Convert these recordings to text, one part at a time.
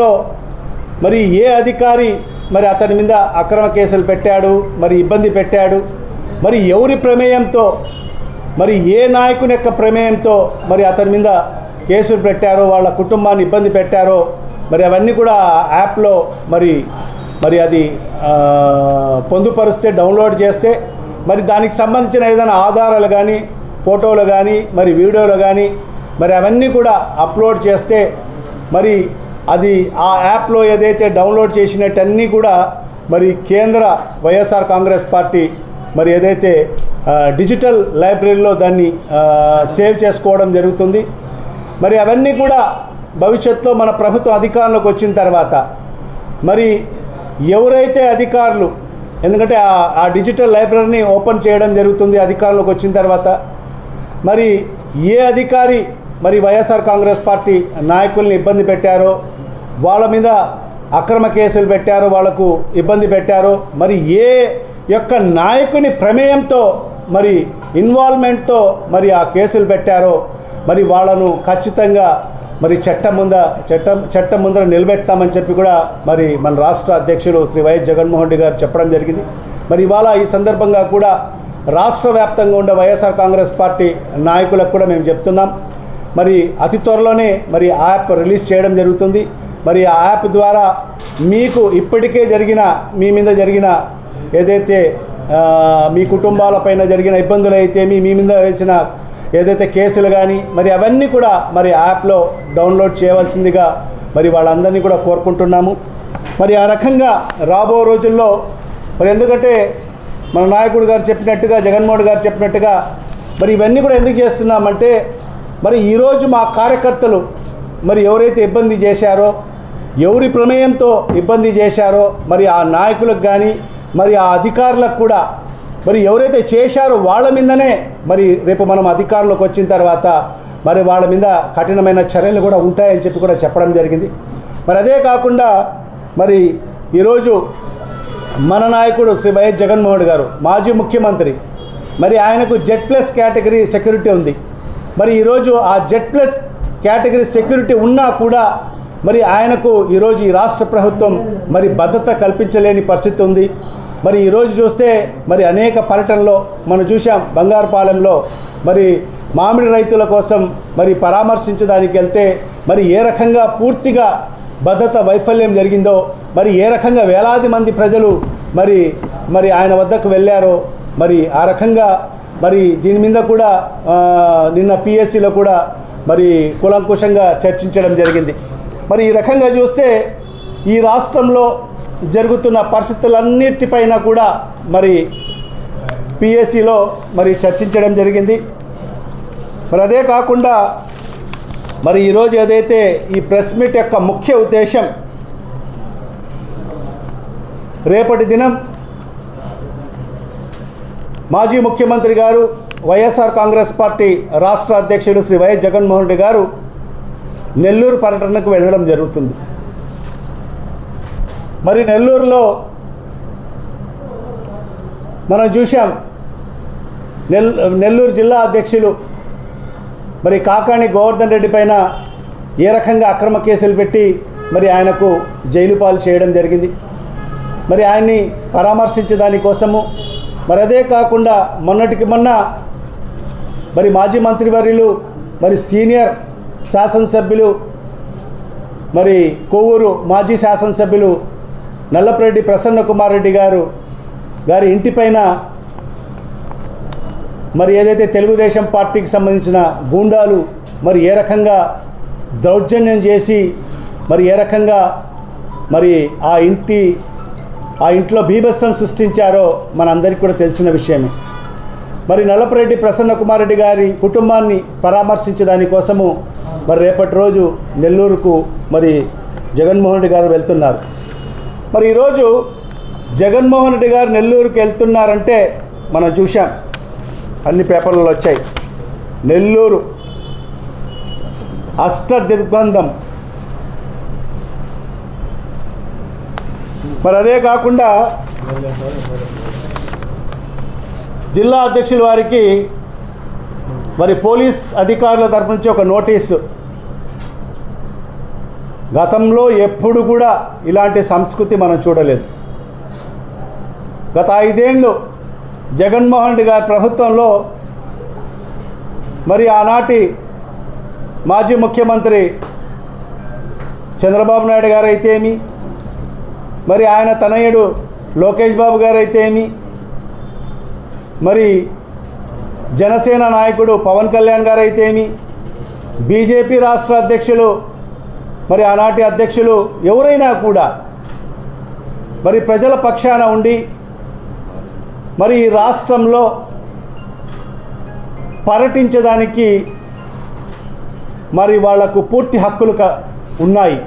లో మరి ఏ అధికారి మరి అతని మీద అక్రమ కేసులు పెట్టాడు, మరి ఇబ్బంది పెట్టాడు, మరి ఎవరి ప్రమేయంతో, మరి ఏ నాయకుని యొక్క ప్రమేయంతో మరి అతని మీద కేసులు పెట్టారో, వాళ్ళ కుటుంబాన్ని ఇబ్బంది పెట్టారో, మరి అవన్నీ కూడా యాప్లో మరి అది పొందుపరిస్తే, డౌన్లోడ్ చేస్తే మరి దానికి సంబంధించిన ఏదైనా ఆధారాలు కానీ, ఫోటోలు కానీ, మరి వీడియోలు కానీ మరి అవన్నీ కూడా అప్లోడ్ చేస్తే మరి అది ఆ యాప్లో ఏదైతే డౌన్లోడ్ చేసినట్టన్నీ కూడా మరి కేంద్ర వైఎస్ఆర్ కాంగ్రెస్ పార్టీ మరి ఏదైతే డిజిటల్ లైబ్రరీలో దాన్ని సేవ్ చేసుకోవడం జరుగుతుంది. మరి అవన్నీ కూడా భవిష్యత్తులో మన ప్రభుత్వం అధికారంలోకి వచ్చిన తర్వాత మరి ఎవరైతే అధికారులు, ఎందుకంటే ఆ డిజిటల్ లైబ్రరీని ఓపెన్ చేయడం జరుగుతుంది అధికారంలోకి వచ్చిన తర్వాత, మరి ఏ అధికారి మరి వైఎస్ఆర్ కాంగ్రెస్ పార్టీ నాయకుల్ని ఇబ్బంది పెట్టారో, వాళ్ళ మీద అక్రమ కేసులు పెట్టారో, వాళ్లకు ఇబ్బంది పెట్టారో, మరి ఏ యొక్క నాయకుని ప్రమేయంతో మరి ఇన్వాల్వ్మెంట్తో మరి ఆ కేసులు పెట్టారో మరి వాళ్ళను ఖచ్చితంగా మరి చట్టం ముందర నిలబెడతామని చెప్పి కూడా మరి మన రాష్ట్ర అధ్యక్షులు శ్రీ వైఎస్ జగన్మోహన్ రెడ్డి గారు చెప్పడం జరిగింది. మరి ఇవాళ ఈ సందర్భంగా కూడా రాష్ట్ర వ్యాప్తంగా ఉండే వైఎస్ఆర్ కాంగ్రెస్ పార్టీ నాయకులకు కూడా మేము చెప్తున్నాం, మరి అతి త్వరలోనే మరి యాప్ రిలీజ్ చేయడం జరుగుతుంది. మరి ఆ యాప్ ద్వారా మీకు ఇప్పటికే మీ మీద జరిగిన ఏదైతే మీ కుటుంబాలపైన జరిగిన ఇబ్బందులు అయితే మీ మీద వేసిన ఏదైతే కేసులు కానీ మరి అవన్నీ కూడా మరి యాప్లో డౌన్లోడ్ చేయవలసిందిగా మరి వాళ్ళందరినీ కూడా కోరుకుంటున్నాము. మరి ఆ రకంగా రాబో రోజుల్లో మరి ఎందుకంటే మన నాయకుడు గారు చెప్పినట్టుగా, జగన్మోహన్ గారు చెప్పినట్టుగా మరి ఇవన్నీ కూడా ఎందుకు చేస్తున్నామంటే మరి ఈరోజు మా కార్యకర్తలు మరి ఎవరైతే ఇబ్బంది చేశారో, ఎవరి ప్రమేయంతో ఇబ్బంది చేశారో మరి ఆ నాయకులకు కానీ మరి ఆ అధికారులకు కూడా మరి ఎవరైతే చేశారో వాళ్ళ మీదనే మరి రేపు మనం అధికారంలోకి వచ్చిన తర్వాత మరి వాళ్ళ మీద కఠినమైన చర్యలు కూడా ఉంటాయని చెప్పి కూడా చెప్పడం జరిగింది. మరి అదే కాకుండా మరి ఈరోజు మన నాయకుడు శ్రీ వైఎస్ జగన్మోహన్ గారు మాజీ ముఖ్యమంత్రి, మరి ఆయనకు Z+ కేటగిరీ సెక్యూరిటీ ఉంది. మరి ఈరోజు ఆ Z+ కేటగిరీ సెక్యూరిటీ ఉన్నా కూడా మరి ఆయనకు ఈరోజు ఈ రాష్ట్ర ప్రభుత్వం మరి భద్రత కల్పించలేని పరిస్థితి ఉంది. మరి ఈరోజు చూస్తే మరి అనేక పర్యటనలో మనం చూసాం, బంగారుపాలెంలో మరి మామిడి రైతుల కోసం మరి పరామర్శించడానికి వెళ్తే మరి ఏ రకంగా పూర్తిగా భద్రత వైఫల్యం జరిగిందో, మరి ఏ రకంగా వేలాది మంది ప్రజలు మరి ఆయన వద్దకు వెళ్ళారో మరి ఆ రకంగా మరి దీని మీద కూడా నిన్న PSCలో కూడా మరి కూలంకుషంగా చర్చించడం జరిగింది. మరి ఈ రకంగా చూస్తే ఈ రాష్ట్రంలో జరుగుతున్న పరిస్థితులన్నిటిపైన కూడా మరి PSCలో మరి చర్చించడం జరిగింది. మరి అదే కాకుండా మరి ఈరోజు ఏదైతే ఈ ప్రెస్ మీట్ యొక్క ముఖ్య ఉద్దేశం, రేపటి దినం మాజీ ముఖ్యమంత్రి గారు, వైఎస్ఆర్ కాంగ్రెస్ పార్టీ రాష్ట్ర అధ్యక్షుడు శ్రీ వైఎస్ జగన్మోహన్ రెడ్డి గారు నెల్లూరు పర్యటనకు వెళ్ళడం జరుగుతుంది. మరి నెల్లూరులో మనం చూసాం, నెల్లూరు జిల్లా అధ్యక్షులు మరి కాకాణి గోవర్ధన్ రెడ్డి పైన ఏ రకంగా అక్రమ కేసులు పెట్టి మరి ఆయనకు జైలు పాలు చేయడం జరిగింది. మరి ఆయన్ని పరామర్శించడానికోసము, మరి అదే కాకుండా మొన్నటికి మొన్న మరి మాజీ మంత్రివర్యులు మరి సీనియర్ శాసనసభ్యులు మరి కొవ్వూరు మాజీ శాసనసభ్యులు నల్లపరెడ్డి ప్రసన్న కుమార్ రెడ్డి గారి ఇంటిపైన మరి ఏదైతే తెలుగుదేశం పార్టీకి సంబంధించిన గూండాలు మరి ఏ రకంగా దౌర్జన్యం చేసి మరి ఏ రకంగా మరి ఆ ఇంట్లో బీభత్సం సృష్టించారో మనందరికీ కూడా తెలిసిన విషయమే. మరి నల్లపరెడ్డి ప్రసన్న కుమార్ రెడ్డి గారి కుటుంబాన్ని పరామర్శించడానికోసము మరి రేపటి రోజు నెల్లూరుకు మరి జగన్మోహన్ రెడ్డి గారు వెళ్తున్నారు. మరి ఈరోజు జగన్మోహన్ రెడ్డి గారు నెల్లూరుకు వెళ్తున్నారంటే మనం చూసాం, అన్ని పేపర్లలో వచ్చాయి. నెల్లూరు అష్టదిగ్బంధం. మరి అదే కాకుండా జిల్లా అధ్యక్షుల వారికి మరి పోలీస్ అధికారుల తరఫు నుంచి ఒక నోటీసు గతంలో ఎప్పుడు కూడా ఇలాంటి సంస్కృతి మనం చూడలేదు. గత 5 ఏళ్ళు జగన్మోహన్ రెడ్డి గారి ప్రభుత్వంలో మరి ఆనాటి మాజీ ముఖ్యమంత్రి చంద్రబాబు నాయుడు గారు అయితేమి, మరి ఆయన తనయుడు లోకేష్ బాబు గారు అయితేమి, మరి జనసేన నాయకుడు పవన్ కళ్యాణ్ గారు అయితేమి, బీజేపీ రాష్ట్ర అధ్యక్షులు మరి ఆనాటి అధ్యక్షులు ఎవరైనా కూడా మరి ప్రజల పక్షాన ఉండి మరి ఈ రాష్ట్రంలో పర్యటించడానికి మరి వాళ్లకు పూర్తి హక్కులు ఉన్నాయి.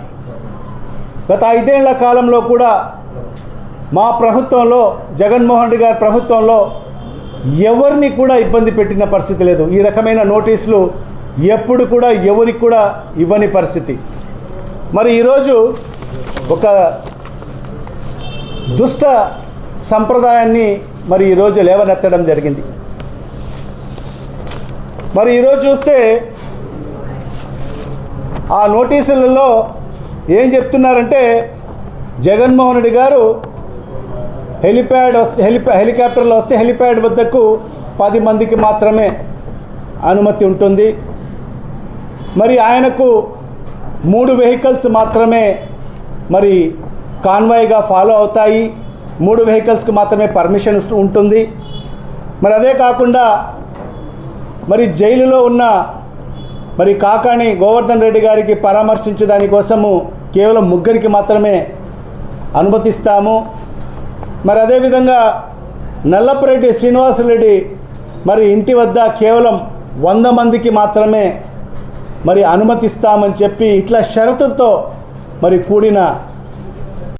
గత 5 ఏళ్ల కాలంలో కూడా మా ప్రభుత్వంలో, జగన్మోహన్ రెడ్డి గారి ప్రభుత్వంలో ఎవరిని కూడా ఇబ్బంది పెట్టిన పరిస్థితి లేదు. ఈ రకమైన నోటీసులు ఎప్పుడు కూడా ఎవరికి కూడా ఇవ్వని పరిస్థితి. మరి ఈరోజు ఒక దుష్ట సంప్రదాయాన్ని మరి ఈరోజు లేవనెత్తడం జరిగింది. మరి ఈరోజు చూస్తే ఆ నోటీసులలో ఏం చెప్తున్నారంటే, జగన్మోహన్ రెడ్డి గారు హెలికాప్టర్లో వస్తే హెలిప్యాడ్ వద్దకు 10 మందికి మాత్రమే అనుమతి ఉంటుంది. మరి ఆయనకు 3 వెహికల్స్ మాత్రమే మరి కాన్వాయ్గా ఫాలో అవుతాయి. 3 వెహికల్స్కి మాత్రమే పర్మిషన్ ఉంటుంది. మరి అదే కాకుండా మరి జైలులో ఉన్న మరి కాకాణి గోవర్ధన్ రెడ్డి గారికి పరామర్శించడాని కోసము కేవలం 3 మాత్రమే అనుమతిస్తాము. మరి అదేవిధంగా నల్లపురెడ్డి శ్రీనివాసరెడ్డి మరి ఇంటి వద్ద కేవలం 100 మందికి మాత్రమే మరి అనుమతిస్తామని చెప్పి ఇట్లా షరతులతో మరి కూడిన